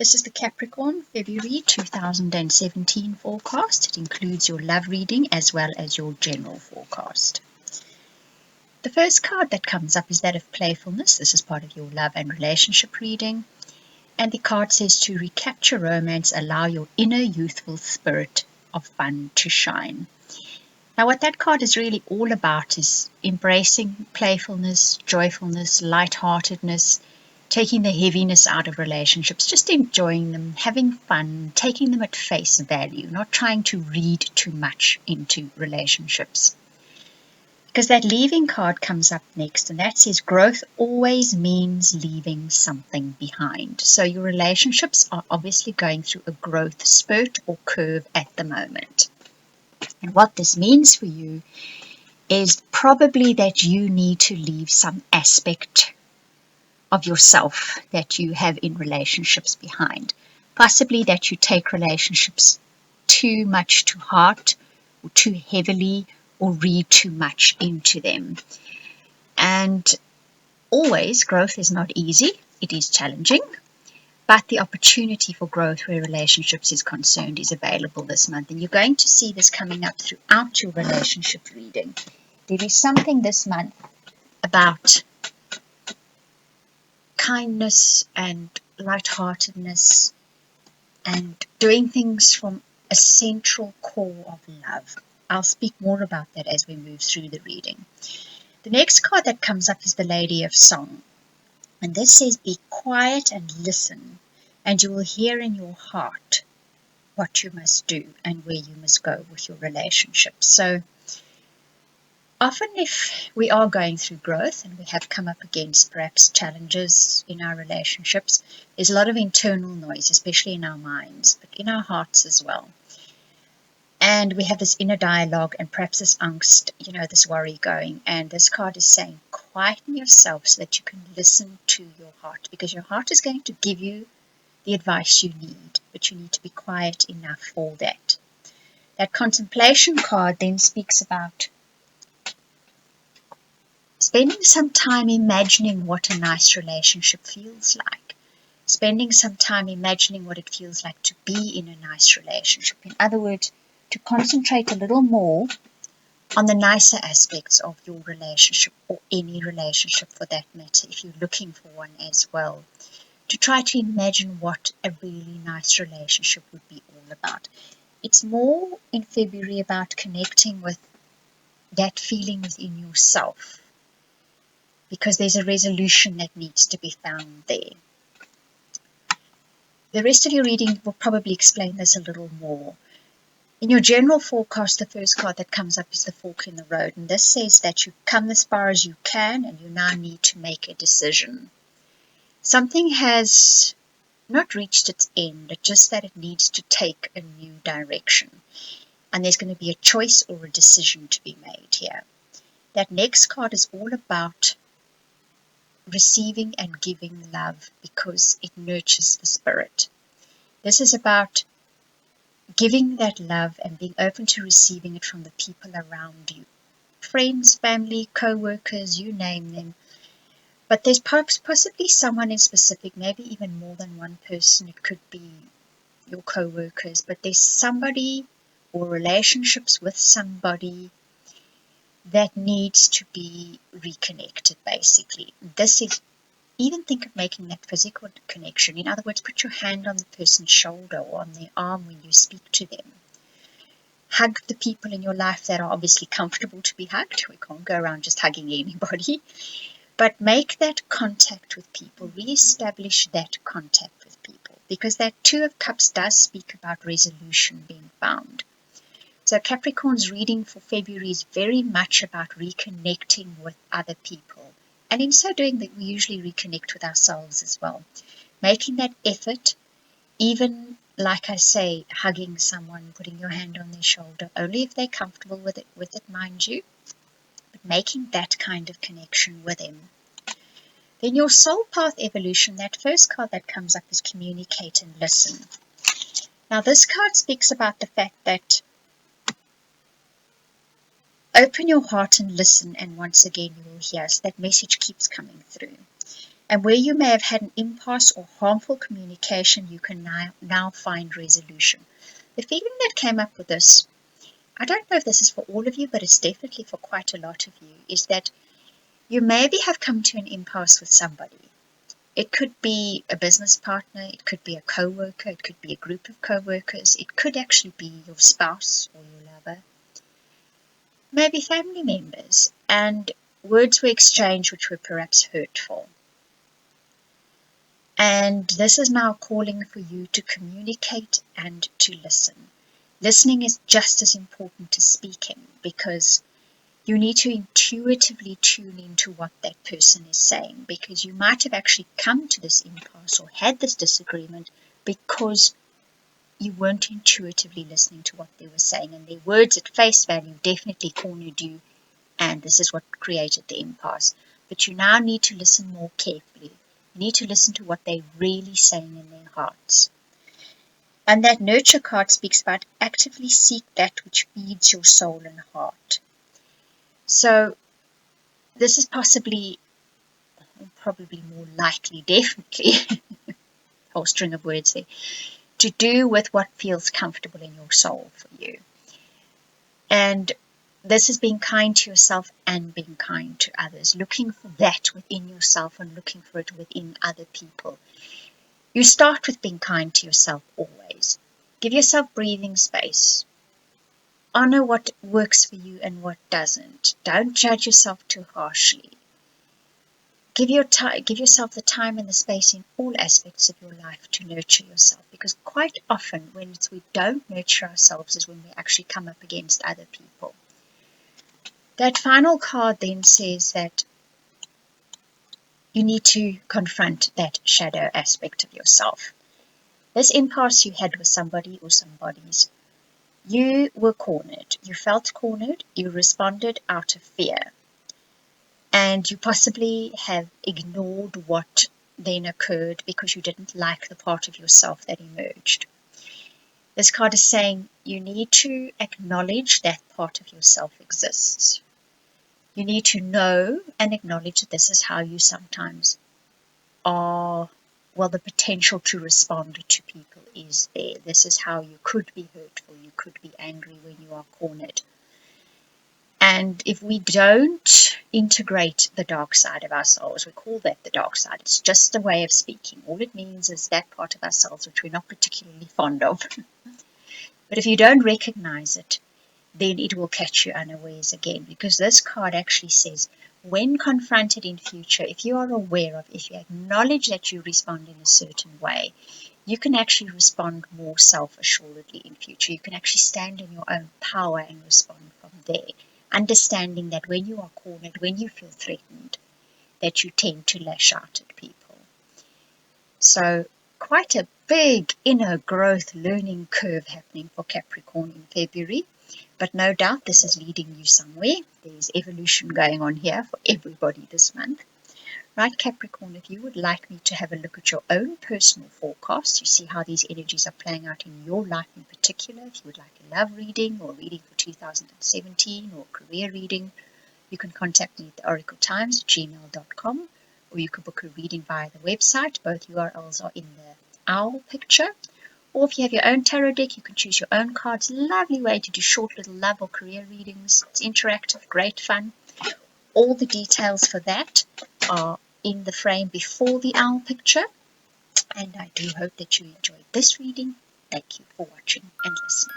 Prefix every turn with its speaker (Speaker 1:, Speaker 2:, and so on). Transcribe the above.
Speaker 1: This is the Capricorn February 2017 forecast. It includes your love reading as well as your general forecast. The first card that comes up is that of playfulness. This is part of your love and relationship reading. And the card says to recapture romance, allow your inner youthful spirit of fun to shine. Now what that card is really all about is embracing playfulness, joyfulness, lightheartedness, taking the heaviness out of relationships, just enjoying them, having fun, taking them at face value, not trying to read too much into relationships. Because that leaving card comes up next, and that says growth always means leaving something behind. So your relationships are obviously going through a growth spurt or curve at the moment. And what this means for you is probably that you need to leave some aspect of yourself that you have in relationships behind. Possibly that you take relationships too much to heart or too heavily or read too much into them. And always growth is not easy. It is challenging. But the opportunity for growth where relationships is concerned is available this month. And you're going to see this coming up throughout your relationship reading. There is something this month about kindness and lightheartedness and doing things from a central core of love. I'll speak more about that as we move through the reading. The next card that comes up is the Lady of Song. And this says, be quiet and listen, and you will hear in your heart what you must do and where you must go with your relationships. So often if we are going through growth and we have come up against perhaps challenges in our relationships, there's a lot of internal noise, especially in our minds, but in our hearts as well. And we have this inner dialogue and perhaps this angst, this worry going. And this card is saying, quieten yourself so that you can listen to your heart, because your heart is going to give you the advice you need, but you need to be quiet enough for that. That contemplation card then speaks about spending some time imagining what a nice relationship feels like. Spending some time imagining what it feels like to be in a nice relationship. In other words, to concentrate a little more on the nicer aspects of your relationship, or any relationship for that matter, if you're looking for one as well. To try to imagine what a really nice relationship would be all about. It's more in February about connecting with that feeling within yourself, because there's a resolution that needs to be found there. The rest of your reading will probably explain this a little more. In your general forecast, the first card that comes up is the fork in the road. And this says that you've come as far as you can and you now need to make a decision. Something has not reached its end, it's just that it needs to take a new direction. And there's going to be a choice or a decision to be made here. That next card is all about receiving and giving love, because it nurtures the spirit. This is about giving that love and being open to receiving it from the people around you. Friends, family, co-workers, you name them. But there's possibly someone in specific, maybe even more than one person. It could be your co-workers, but there's somebody or relationships with somebody that needs to be reconnected, basically. This is, even think of making that physical connection. In other words, put your hand on the person's shoulder or on their arm when you speak to them. Hug the people in your life that are obviously comfortable to be hugged. We can't go around just hugging anybody. But make that contact with people. Re-establish that contact with people. Because that Two of Cups does speak about resolution being found. So Capricorn's reading for February is very much about reconnecting with other people. And in so doing, that we usually reconnect with ourselves as well. Making that effort, even, like I say, hugging someone, putting your hand on their shoulder, only if they're comfortable with it, mind you. But making that kind of connection with them. Then your soul path evolution, that first card that comes up is communicate and listen. Now this card speaks about the fact that open your heart and listen, and once again you will hear. So that message keeps coming through. And where you may have had an impasse or harmful communication, you can now find resolution. The feeling that came up with this, I don't know if this is for all of you, but it's definitely for quite a lot of you, is that you maybe have come to an impasse with somebody. It could be a business partner, it could be a co-worker, it could be a group of co-workers, it could actually be your spouse or your lover, maybe family members, and words were exchanged which were perhaps hurtful. And this is now calling for you to communicate and to listen. Listening is just as important as speaking, because you need to intuitively tune into what that person is saying, because you might have actually come to this impasse or had this disagreement because you weren't intuitively listening to what they were saying, and their words at face value definitely cornered you, and this is what created the impasse. But you now need to listen more carefully. You need to listen to what they're really saying in their hearts. And that nurture card speaks about actively seek that which feeds your soul and heart. So this is probably more likely, definitely, whole string of words there, to do with what feels comfortable in your soul for you. And this is being kind to yourself and being kind to others, looking for that within yourself and looking for it within other people. You start with being kind to yourself always. Give yourself breathing space. Honor what works for you and what doesn't. Don't judge yourself too harshly. Give yourself the time and the space in all aspects of your life to nurture yourself, because quite often when we don't nurture ourselves is when we actually come up against other people. That final card then says that you need to confront that shadow aspect of yourself. This impasse you had with somebody or somebodies, you were cornered. You felt cornered. You responded out of fear. And you possibly have ignored what then occurred because you didn't like the part of yourself that emerged. This card is saying you need to acknowledge that part of yourself exists. You need to know and acknowledge that this is how you sometimes are, the potential to respond to people is there. This is how you could be hurtful, you could be angry when you are cornered. And if we don't integrate the dark side of ourselves, we call that the dark side. It's just a way of speaking. All it means is that part of ourselves which we're not particularly fond of. But if you don't recognize it, then it will catch you unawares again, because this card actually says, when confronted in future, if you are aware of, if you acknowledge that you respond in a certain way, you can actually respond more self-assuredly in future. You can actually stand in your own power and respond from there, understanding that when you are cornered, when you feel threatened, that you tend to lash out at people. So quite a big inner growth learning curve happening for Capricorn in February. But no doubt this is leading you somewhere. There's evolution going on here for everybody this month. Right, Capricorn, if you would like me to have a look at your own personal forecast, you see how these energies are playing out in your life in particular. If you would like a love reading or reading for 2017 or career reading, you can contact me at oracletimes@gmail.com, or you can book a reading via the website. Both URLs are in the owl picture. Or if you have your own tarot deck, you can choose your own cards. Lovely way to do short little love or career readings. It's interactive, great fun. All the details for that are in the frame before the owl picture. And I do hope that you enjoyed this reading. Thank you for watching and listening.